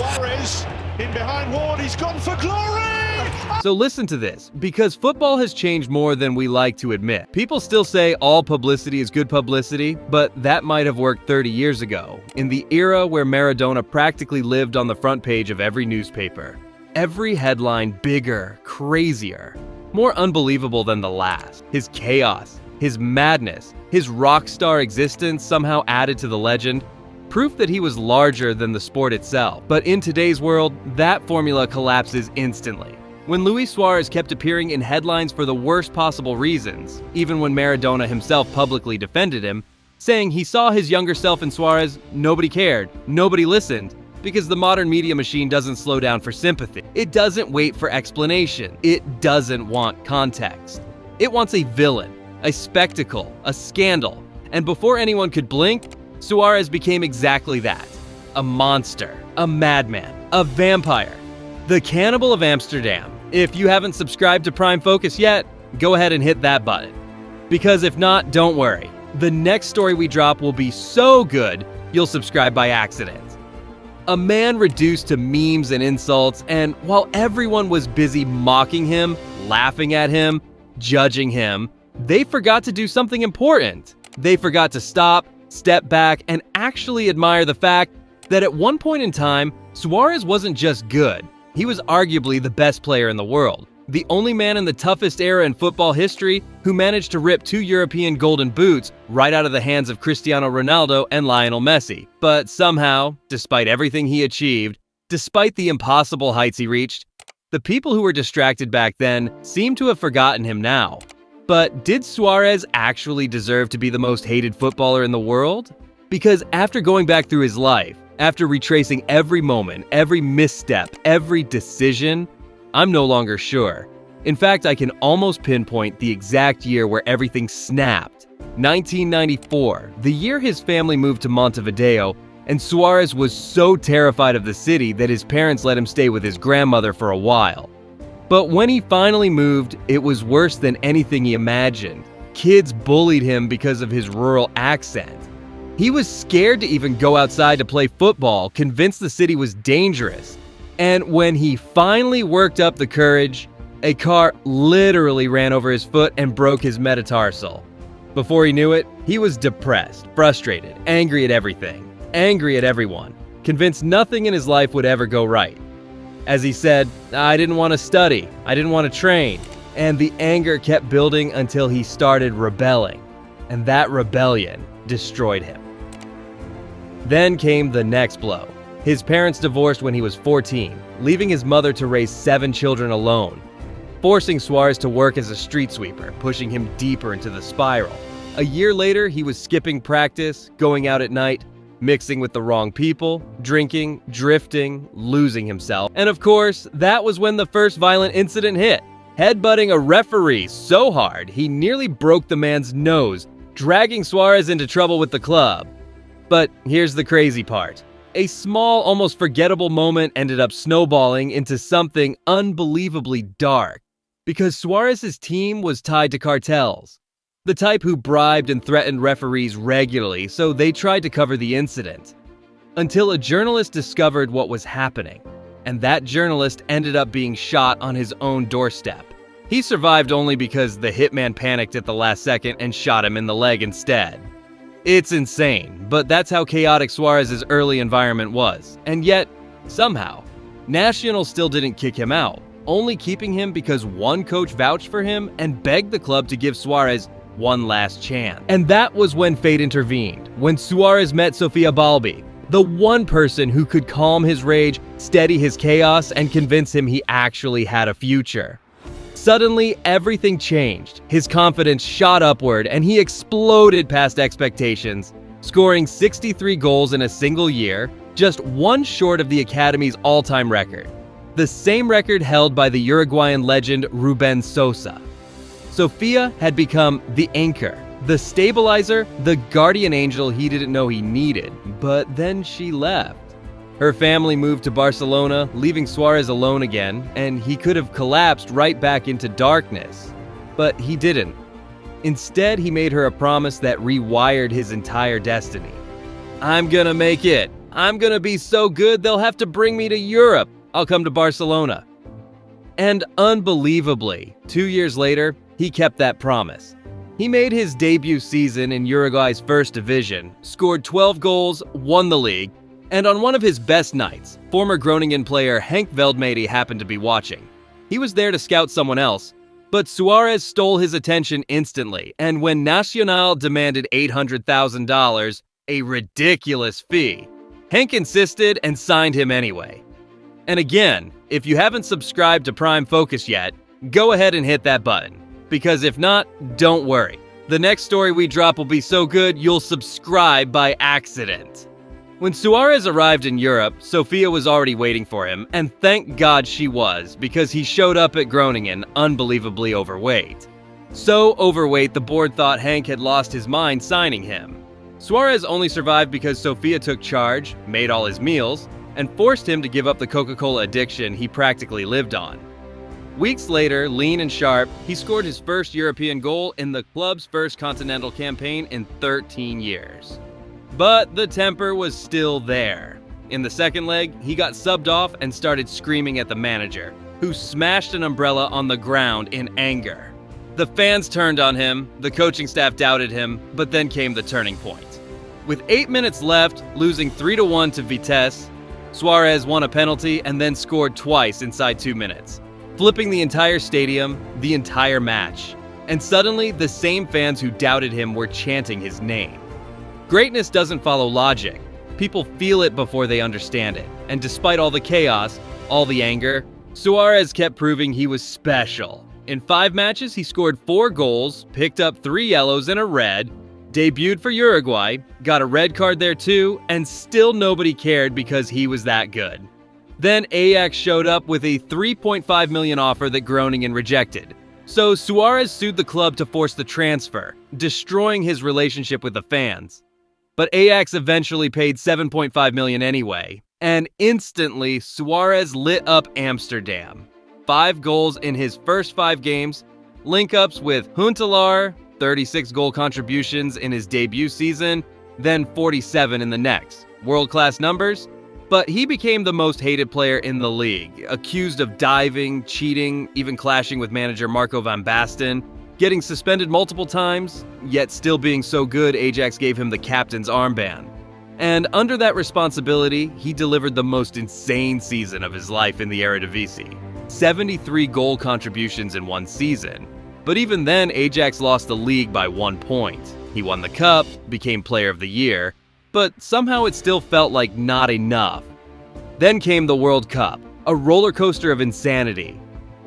Suarez in behind Ward, he's gone for glory! So listen to this, because football has changed more than we like to admit. People still say all publicity is good publicity, but that might have worked 30 years ago, in the era where Maradona practically lived on the front page of every newspaper. Every headline bigger, crazier, more unbelievable than the last. His chaos, his madness, his rock star existence somehow added to the legend. Proof that he was larger than the sport itself. But in today's world, that formula collapses instantly. When Luis Suarez kept appearing in headlines for the worst possible reasons, even when Maradona himself publicly defended him, saying he saw his younger self in Suarez, nobody cared, nobody listened, because the modern media machine doesn't slow down for sympathy. It doesn't wait for explanation. It doesn't want context. It wants a villain, a spectacle, a scandal. And before anyone could blink, Suarez became exactly that. A monster, a madman, a vampire, the Cannibal of Amsterdam. If you haven't subscribed to Prime Focus yet, go ahead and hit that button. Because if not, don't worry. The next story we drop will be so good, you'll subscribe by accident. A man reduced to memes and insults, and while everyone was busy mocking him, laughing at him, judging him, they forgot to do something important. They forgot to stop, step back, and actually admire the fact that at one point in time, Suarez wasn't just good. He was arguably the best player in the world. The only man in the toughest era in football history who managed to rip 2 European golden boots right out of the hands of Cristiano Ronaldo and Lionel Messi. But somehow, despite everything he achieved, despite the impossible heights he reached, the people who were distracted back then seem to have forgotten him now. But did Suarez actually deserve to be the most hated footballer in the world? Because after going back through his life, after retracing every moment, every misstep, every decision, I'm no longer sure. In fact, I can almost pinpoint the exact year where everything snapped. 1994, the year his family moved to Montevideo, and Suarez was so terrified of the city that his parents let him stay with his grandmother for a while. But when he finally moved, it was worse than anything he imagined. Kids bullied him because of his rural accent. He was scared to even go outside to play football, convinced the city was dangerous. And when he finally worked up the courage, a car literally ran over his foot and broke his metatarsal. Before he knew it, he was depressed, frustrated, angry at everything, angry at everyone, convinced nothing in his life would ever go right. As he said, I didn't want to study, I didn't want to train, and the anger kept building until he started rebelling, and that rebellion destroyed him. Then came the next blow. His parents divorced when he was 14, leaving his mother to raise 7 children alone, forcing Suarez to work as a street sweeper, pushing him deeper into the spiral. A year later, he was skipping practice, going out at night, mixing with the wrong people, drinking, drifting, losing himself. And of course, that was when the first violent incident hit, headbutting a referee so hard he nearly broke the man's nose, dragging Suarez into trouble with the club. But here's the crazy part. A small, almost forgettable moment ended up snowballing into something unbelievably dark, because Suarez's team was tied to cartels, the type who bribed and threatened referees regularly, so they tried to cover the incident. Until a journalist discovered what was happening, and that journalist ended up being shot on his own doorstep. He survived only because the hitman panicked at the last second and shot him in the leg instead. It's insane, but that's how chaotic Suarez's early environment was. And yet, somehow, Nacional still didn't kick him out, only keeping him because one coach vouched for him and begged the club to give Suarez one last chance. And that was when fate intervened, when Suarez met Sofia Balbi, the one person who could calm his rage, steady his chaos, and convince him he actually had a future. Suddenly, everything changed. His confidence shot upward, and he exploded past expectations, scoring 63 goals in a single year, just one short of the Academy's all-time record, the same record held by the Uruguayan legend Ruben Sosa. Sofia had become the anchor, the stabilizer, the guardian angel he didn't know he needed, but then she left. Her family moved to Barcelona, leaving Suarez alone again, and he could have collapsed right back into darkness. But he didn't. Instead, he made her a promise that rewired his entire destiny. I'm gonna make it. I'm gonna be so good they'll have to bring me to Europe. I'll come to Barcelona. And unbelievably, 2 years later, he kept that promise. He made his debut season in Uruguay's first division, scored 12 goals, won the league, and on one of his best nights, former Groningen player Henk Veldmade happened to be watching. He was there to scout someone else, but Suarez stole his attention instantly, and when Nacional demanded $800,000, a ridiculous fee, Henk insisted and signed him anyway. And again, if you haven't subscribed to Prime Focus yet, go ahead and hit that button. Because if not, don't worry. The next story we drop will be so good you'll subscribe by accident. When Suarez arrived in Europe, Sofia was already waiting for him, and thank God she was, because he showed up at Groningen unbelievably overweight. So overweight the board thought Henk had lost his mind signing him. Suarez only survived because Sofia took charge, made all his meals, and forced him to give up the Coca-Cola addiction he practically lived on. Weeks later, lean and sharp, he scored his first European goal in the club's first continental campaign in 13 years. But the temper was still there. In the second leg, he got subbed off and started screaming at the manager, who smashed an umbrella on the ground in anger. The fans turned on him, the coaching staff doubted him, but then came the turning point. With 8 minutes left, losing 3-1 to Vitesse, Suarez won a penalty and then scored twice inside 2 minutes, flipping the entire stadium, the entire match. And suddenly, the same fans who doubted him were chanting his name. Greatness doesn't follow logic. People feel it before they understand it. And despite all the chaos, all the anger, Suarez kept proving he was special. In 5 matches, he scored 4 goals, picked up 3 yellows and a red, debuted for Uruguay, got a red card there too, and still nobody cared because he was that good. Then Ajax showed up with a $3.5 million offer that Groningen rejected. So Suarez sued the club to force the transfer, destroying his relationship with the fans. But Ajax eventually paid $7.5 million anyway, and instantly Suarez lit up Amsterdam. 5 goals in his first 5 games, link-ups with Huntelaar, 36 goal contributions in his debut season, then 47 in the next. World-class numbers? But he became the most hated player in the league, accused of diving, cheating, even clashing with manager Marco van Basten, getting suspended multiple times, yet still being so good Ajax gave him the captain's armband. And under that responsibility, he delivered the most insane season of his life in the Eredivisie. 73 goal contributions in one season. But even then, Ajax lost the league by 1 point. He won the cup, became player of the year, but somehow it still felt like not enough. Then came the World Cup, a roller coaster of insanity.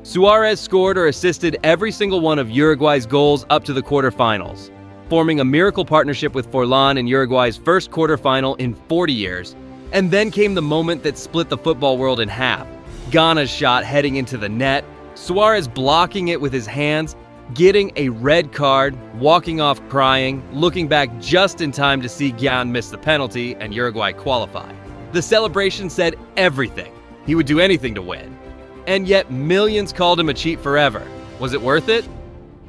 Suarez scored or assisted every single one of Uruguay's goals up to the quarterfinals, forming a miracle partnership with Forlan in Uruguay's first quarterfinal in 40 years. And then came the moment that split the football world in half. Ghana's shot heading into the net, Suarez blocking it with his hands, getting a red card, walking off crying, looking back just in time to see Gyan miss the penalty and Uruguay qualify. The celebration said everything. He would do anything to win. And yet millions called him a cheat forever. Was it worth it?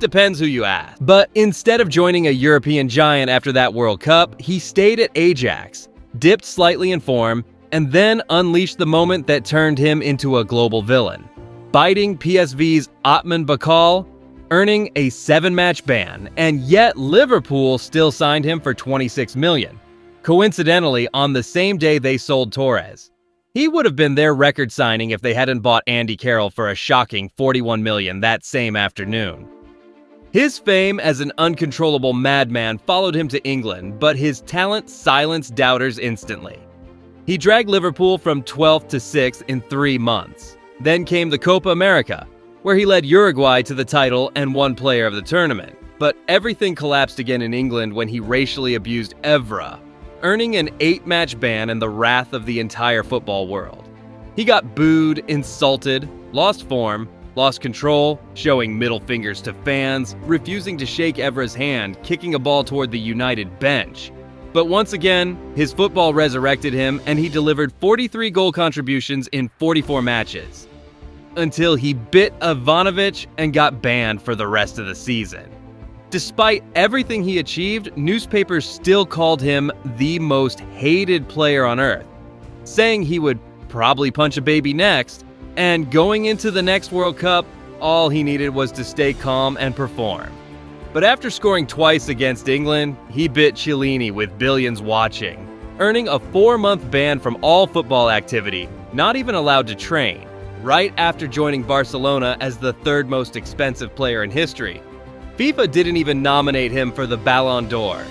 Depends who you ask. But instead of joining a European giant after that World Cup, he stayed at Ajax, dipped slightly in form, and then unleashed the moment that turned him into a global villain, biting PSV's Otman Bakal, earning a 7-match ban, and yet Liverpool still signed him for $26 million. Coincidentally, on the same day they sold Torres. He would have been their record signing if they hadn't bought Andy Carroll for a shocking $41 million that same afternoon. His fame as an uncontrollable madman followed him to England, but his talent silenced doubters instantly. He dragged Liverpool from 12th to 6th in 3 months. Then came the Copa America, where he led Uruguay to the title and won player of the tournament. But everything collapsed again in England when he racially abused Evra, earning an 8-match ban and the wrath of the entire football world. He got booed, insulted, lost form, lost control, showing middle fingers to fans, refusing to shake Evra's hand, kicking a ball toward the United bench. But once again, his football resurrected him and he delivered 43 goal contributions in 44 matches. Until he bit Ivanovic and got banned for the rest of the season. Despite everything he achieved, newspapers still called him the most hated player on earth, saying he would probably punch a baby next, and going into the next World Cup, all he needed was to stay calm and perform. But after scoring twice against England, he bit Chiellini with billions watching, earning a 4-month ban from all football activity, not even allowed to train, right after joining Barcelona as the third most expensive player in history. FIFA didn't even nominate him for the Ballon d'Or,